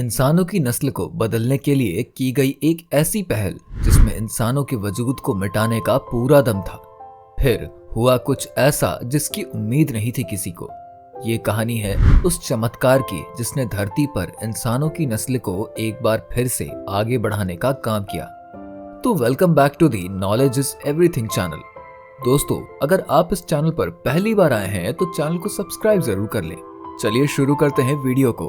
इंसानों की नस्ल को बदलने के लिए की गई एक ऐसी पहल जिसमें इंसानों के वजूद को मिटाने का पूरा दम था। फिर हुआ कुछ ऐसा जिसकी उम्मीद नहीं थी किसी को। ये कहानी है उस चमत्कार की जिसने धरती पर इंसानों की नस्ल को एक बार फिर से आगे बढ़ाने का काम किया। तो welcome back to the knowledge is everything channel. दोस्तों, अगर आप इस चैनल पर पहली बार आए हैं तो चैनल को सब्सक्राइब जरूर कर लें। चलिए शुरू करते हैं वीडियो को।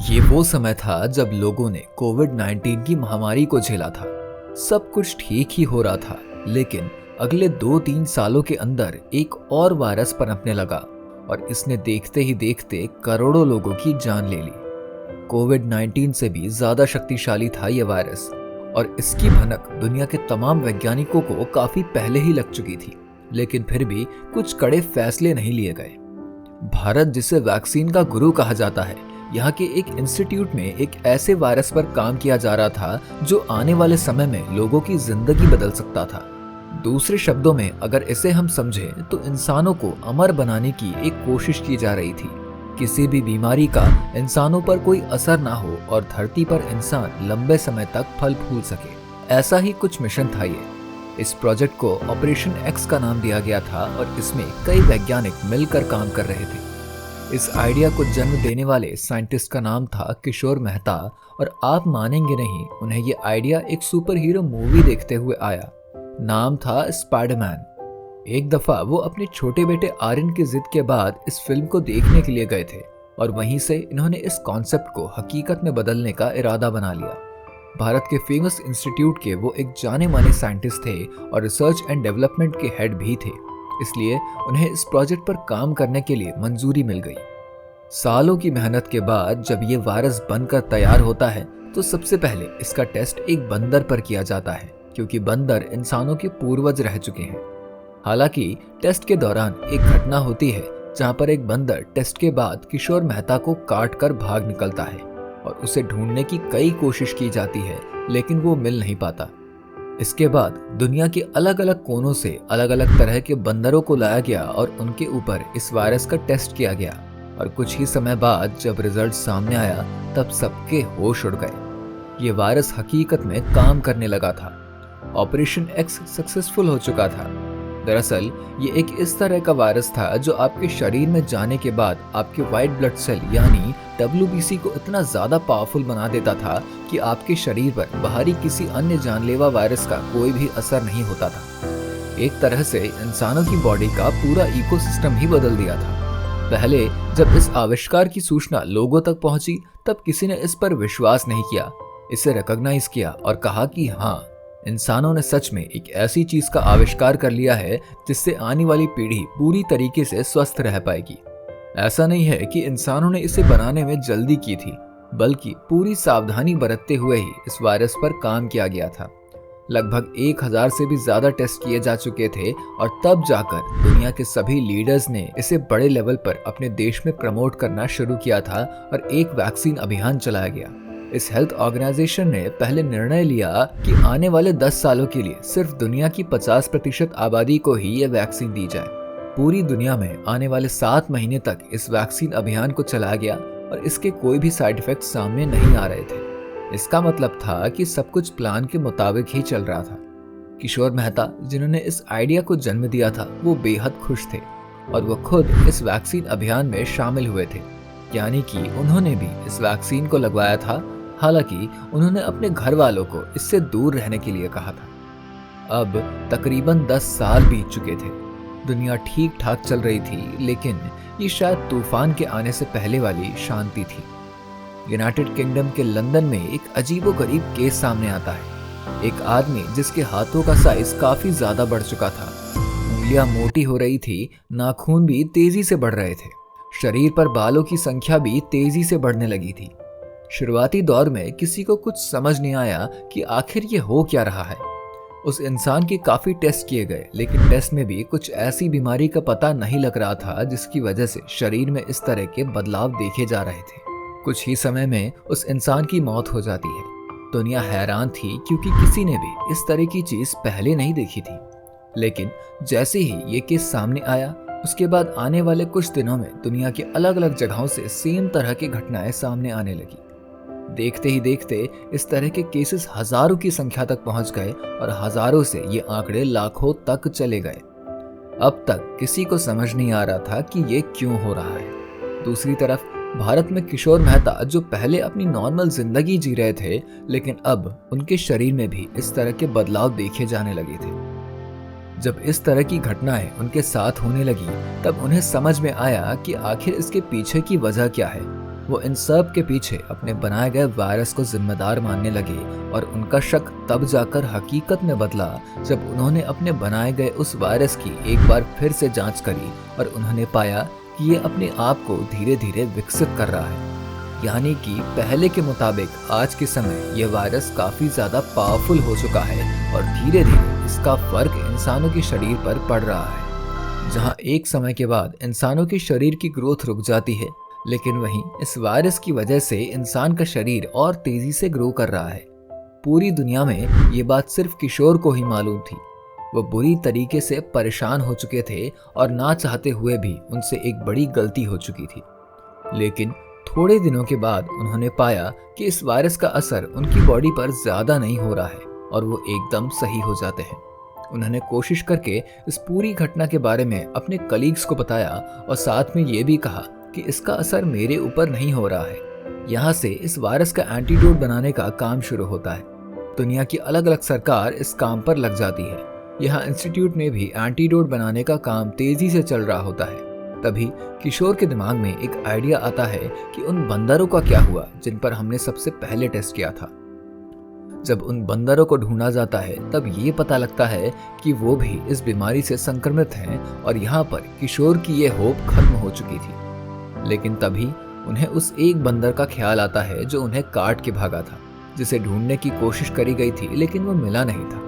ये वो समय था जब लोगों ने कोविड-19 की महामारी को झेला था। सब कुछ ठीक ही हो रहा था, लेकिन अगले 2-3 सालों के अंदर एक और वायरस पनपने लगा और इसने देखते ही देखते करोड़ों लोगों की जान ले ली। कोविड-19 से भी ज्यादा शक्तिशाली था यह वायरस और इसकी भनक दुनिया के तमाम वैज्ञानिकों को काफी पहले ही लग चुकी थी, लेकिन फिर भी कुछ कड़े फैसले नहीं लिए गए। भारत, जिसे वैक्सीन का गुरु कहा जाता है, यहाँ के एक इंस्टीट्यूट में एक ऐसे वायरस पर काम किया जा रहा था जो आने वाले समय में लोगों की जिंदगी बदल सकता था। दूसरे शब्दों में अगर इसे हम समझें तो इंसानों को अमर बनाने की एक कोशिश की जा रही थी। किसी भी बीमारी का इंसानों पर कोई असर ना हो और धरती पर इंसान लंबे समय तक फल फूल सके, ऐसा ही कुछ मिशन था ये। इस प्रोजेक्ट को ऑपरेशन एक्स का नाम दिया गया था और इसमें कई वैज्ञानिक मिलकर काम कर रहे थे। इस आइडिया को जन्म देने वाले साइंटिस्ट का नाम था किशोर मेहता और आप मानेंगे नहीं, उन्हें ये आइडिया एक सुपर हीरो मूवी देखते हुए आया। नाम था स्पाइडरमैन। एक दफा वो अपने छोटे बेटे आर्यन की जिद के बाद इस फिल्म को देखने के लिए गए थे और वहीं से इन्होंने इस कॉन्सेप्ट को हकीकत में बदलने का इरादा बना लिया। भारत के फेमस इंस्टीट्यूट के वो एक जाने माने साइंटिस्ट थे और रिसर्च एंड डेवलपमेंट के हेड भी थे, इसलिए उन्हें इस प्रोजेक्ट पर काम करने के लिए मंजूरी मिल गई। सालों की मेहनत के बाद जब ये वायरस बनकर तैयार होता है तो सबसे पहले इसका टेस्ट एक बंदर पर किया जाता है, क्योंकि बंदर इंसानों के पूर्वज रह चुके हैं। हालांकि टेस्ट के दौरान एक घटना होती है जहां पर एक बंदर टेस्ट के बाद किशोर मेहता को काट कर भाग निकलता है और उसे ढूंढने की कई कोशिश की जाती है, लेकिन वो मिल नहीं पाता। इसके बाद दुनिया के अलग अलग कोनों से अलग अलग तरह के बंदरों को लाया गया और उनके ऊपर इस वायरस का टेस्ट किया गया और कुछ ही समय बाद जब रिजल्ट सामने आया तब सबके होश उड़ गए। ये वायरस हकीकत में काम करने लगा था। ऑपरेशन एक्स सक्सेसफुल हो चुका था। दरअसल ये एक इस तरह का वायरस था जो आपके शरीर में जाने के बाद आपके व्हाइट ब्लड सेल यानी WBC को इतना ज्यादा पावरफुल बना देता था कि आपके शरीर पर बाहरी किसी अन्य जानलेवा वायरस का कोई भी असर नहीं होता था। एक तरह से इंसानों की बॉडी का पूरा इकोसिस्टम ही बदल दिया था। पहले जब इस आविष्कार की सूचना लोगों तक पहुंची तब किसी ने इस पर विश्वास नहीं किया, इसे रिकॉग्नाइज किया और कहा कि हाँ, इंसानों ने सच में एक ऐसी चीज का आविष्कार कर लिया है जिससे आने वाली पीढ़ी पूरी तरीके से स्वस्थ रह पाएगी। ऐसा नहीं है कि इंसानों ने इसे बनाने में जल्दी की थी, बल्कि पूरी सावधानी बरतते हुए ही इस वायरस पर काम किया गया था। लगभग 1000 से भी ज्यादा टेस्ट किए जा चुके थे और तब जाकर दुनिया के सभी लीडर्स ने इसे बड़े लेवल पर अपने देश में प्रमोट करना शुरू किया था और एक वैक्सीन अभियान चलाया गया। इस हेल्थ ऑर्गेनाइजेशन ने पहले निर्णय लिया कि आने वाले 10 सालों के लिए सिर्फ दुनिया की 50% आबादी को ही यह वैक्सीन दी जाए। पूरी दुनिया में आने वाले 7 महीने तक इस वैक्सीन अभियान को चलाया गया और इसके कोई भी साइड इफेक्ट सामने नहीं आ रहे थे। इसका मतलब था कि सब कुछ प्लान के मुताबिक ही चल रहा था। किशोर मेहता, जिन्होंने इस आइडिया को जन्म दिया था, वो बेहद खुश थे और वो खुद इस वैक्सीन अभियान में शामिल हुए थे, यानी कि उन्होंने भी इस वैक्सीन को लगवाया था। हालांकि उन्होंने अपने घर वालों को इससे दूर रहने के लिए कहा था। अब तकरीबन 10 साल बीत चुके थे। दुनिया ठीक ठाक चल रही थी, लेकिन ये शायद तूफान के आने से पहले वाली शांति थी। यूनाइटेड किंगडम के लंदन में एक अजीबोगरीब केस सामने आता है। एक आदमी जिसके हाथों का साइज काफी ज्यादा बढ़ चुका था, उंगलियां मोटी हो रही थी, नाखून भी तेजी से बढ़ रहे थे, शरीर पर बालों की संख्या भी तेजी से बढ़ने लगी थी। शुरुआती दौर में किसी को कुछ समझ नहीं आया कि आखिर ये हो क्या रहा है। उस इंसान के काफी टेस्ट किए गए, लेकिन टेस्ट में भी कुछ ऐसी बीमारी का पता नहीं लग रहा था जिसकी वजह से शरीर में इस तरह के बदलाव देखे जा रहे थे। कुछ ही समय में उस इंसान की मौत हो जाती है। दुनिया हैरान थी क्योंकि किसी ने भी इस तरह की चीज पहले नहीं देखी थी। लेकिन जैसे ही ये केस सामने आया, उसके बाद आने वाले कुछ दिनों में दुनिया के अलग अलग जगहों से सेम तरह की घटनाएं सामने आने लगी। देखते ही देखते इस तरह के केसेस हजारों की संख्या तक पहुंच गए और हजारों से ये आंकड़े लाखों तक चले गए। अब तक किसी को समझ नहीं आ रहा था कि ये क्यों हो रहा है। दूसरी तरफ भारत में किशोर मेहता जो पहले अपनी नॉर्मल जिंदगी जी रहे थे, लेकिन अब उनके शरीर में भी इस तरह के बदलाव देखे जाने लगे थे। जब इस तरह की घटनाएं उनके साथ होने लगी तब उन्हें समझ में आया कि आखिर इसके पीछे की वजह क्या है। वो इन सब के पीछे अपने बनाए गए वायरस को जिम्मेदार मानने लगे और उनका शक तब जाकर हकीकत में बदला जब उन्होंने अपने बनाए गए उस वायरस की एक बार फिर से जांच करी और उन्होंने पाया कि ये अपने आप को धीरे धीरे विकसित कर रहा है। यानी कि पहले के मुताबिक आज के समय ये वायरस काफी ज्यादा पावरफुल हो चुका है और धीरे धीरे इसका फर्क इंसानों के शरीर पर पड़ रहा है। जहां एक समय के बाद इंसानों के शरीर की ग्रोथ रुक जाती है, लेकिन वहीं इस वायरस की वजह से इंसान का शरीर और तेजी से ग्रो कर रहा है। पूरी दुनिया में ये बात सिर्फ किशोर को ही मालूम थी। वो बुरी तरीके से परेशान हो चुके थे और ना चाहते हुए भी उनसे एक बड़ी गलती हो चुकी थी। लेकिन थोड़े दिनों के बाद उन्होंने पाया कि इस वायरस का असर उनकी बॉडी पर ज्यादा नहीं हो रहा है और वो एकदम सही हो जाते हैं। उन्होंने कोशिश करके इस पूरी घटना के बारे में अपने कलीग्स को बताया और साथ में ये भी कहा कि इसका असर मेरे ऊपर नहीं हो रहा है। यहाँ से इस वायरस का एंटीडोट बनाने का काम शुरू होता है। दुनिया की अलग अलग सरकार इस काम पर लग जाती है। यहाँ इंस्टीट्यूट में भी एंटीडोट बनाने का काम तेजी से चल रहा होता है। तभी किशोर के दिमाग में एक आइडिया आता है कि उन बंदरों का क्या हुआ जिन पर हमने सबसे पहले टेस्ट किया था। जब उन बंदरों को ढूंढा जाता है तब ये पता लगता है कि वो भी इस बीमारी से संक्रमित हैं और यहाँ पर किशोर की ये होप खत्म हो चुकी थी। लेकिन तभी उन्हें उस एक बंदर का ख्याल आता है जो उन्हें काट के भागा था, जिसे ढूंढने की कोशिश करी गई थी लेकिन वो मिला नहीं था।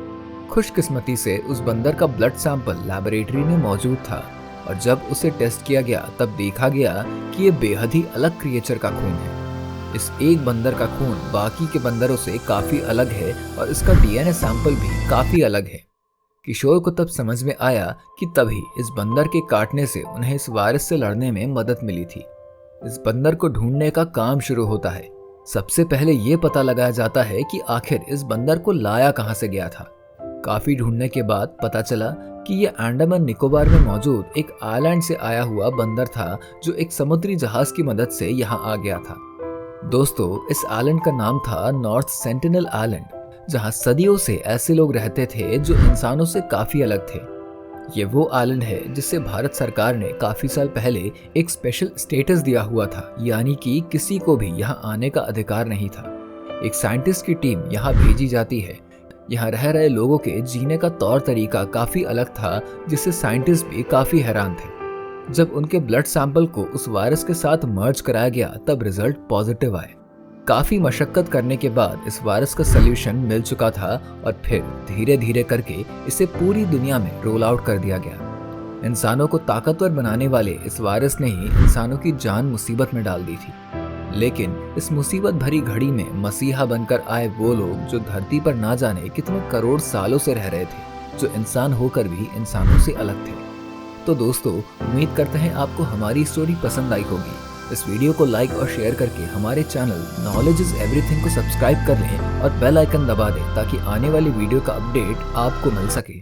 खुशकिस्मती से उस बंदर का ब्लड सैंपल लैबोरेटरी में मौजूद था और जब उसे टेस्ट किया गया तब देखा गया कि ये बेहद ही अलग क्रिएचर का खून है। इस एक बंदर का खून बाकी के बंदरों से काफी अलग है और इसका डीएनए सैंपल भी काफी अलग है। किशोर को तब समझ में आया कि तभी इस बंदर के काटने से उन्हें इस वायरस से लड़ने में मदद मिली थी। इस बंदर को ढूंढने का काम शुरू होता है। सबसे पहले ये पता लगाया जाता है कि आखिर इस बंदर को लाया कहां से गया था। काफी ढूंढने के बाद पता चला कि ये अंडमान निकोबार में मौजूद एक आइलैंड से आया हुआ बंदर था जो एक समुद्री जहाज की मदद से यहाँ आ गया था। दोस्तों, इस आइलैंड का नाम था नॉर्थ सेंटिनल आइलैंड, जहाँ सदियों से ऐसे लोग रहते थे जो इंसानों से काफी अलग थे। ये वो आइलैंड है जिससे भारत सरकार ने काफी साल पहले एक स्पेशल स्टेटस दिया हुआ था, यानी कि किसी को भी यहाँ आने का अधिकार नहीं था। एक साइंटिस्ट की टीम यहाँ भेजी जाती है। यहाँ रह रहे लोगों के जीने का तौर तरीका काफी अलग था, जिससे साइंटिस्ट भी काफी हैरान थे। जब उनके ब्लड सैंपल को उस वायरस के साथ मर्ज कराया गया तब रिजल्ट पॉजिटिव आए। काफी मशक्कत करने के बाद इस वायरस का सलूशन मिल चुका था और फिर धीरे धीरे करके इसे पूरी दुनिया में रोल आउट कर दिया गया। इंसानों को ताकतवर बनाने वाले इस वायरस ने ही इंसानों की जान मुसीबत में डाल दी थी। लेकिन इस मुसीबत भरी घड़ी में मसीहा बनकर आए वो लोग जो धरती पर ना जाने कितने करोड़ सालों से रह रहे थे, जो इंसान होकर भी इंसानों से अलग थे। तो दोस्तों, उम्मीद करते हैं आपको हमारी स्टोरी पसंद आई होगी। इस वीडियो को लाइक और शेयर करके हमारे चैनल नॉलेज इज एवरीथिंग को सब्सक्राइब कर लें और बेल आइकन दबा दें ताकि आने वाली वीडियो का अपडेट आपको मिल सके।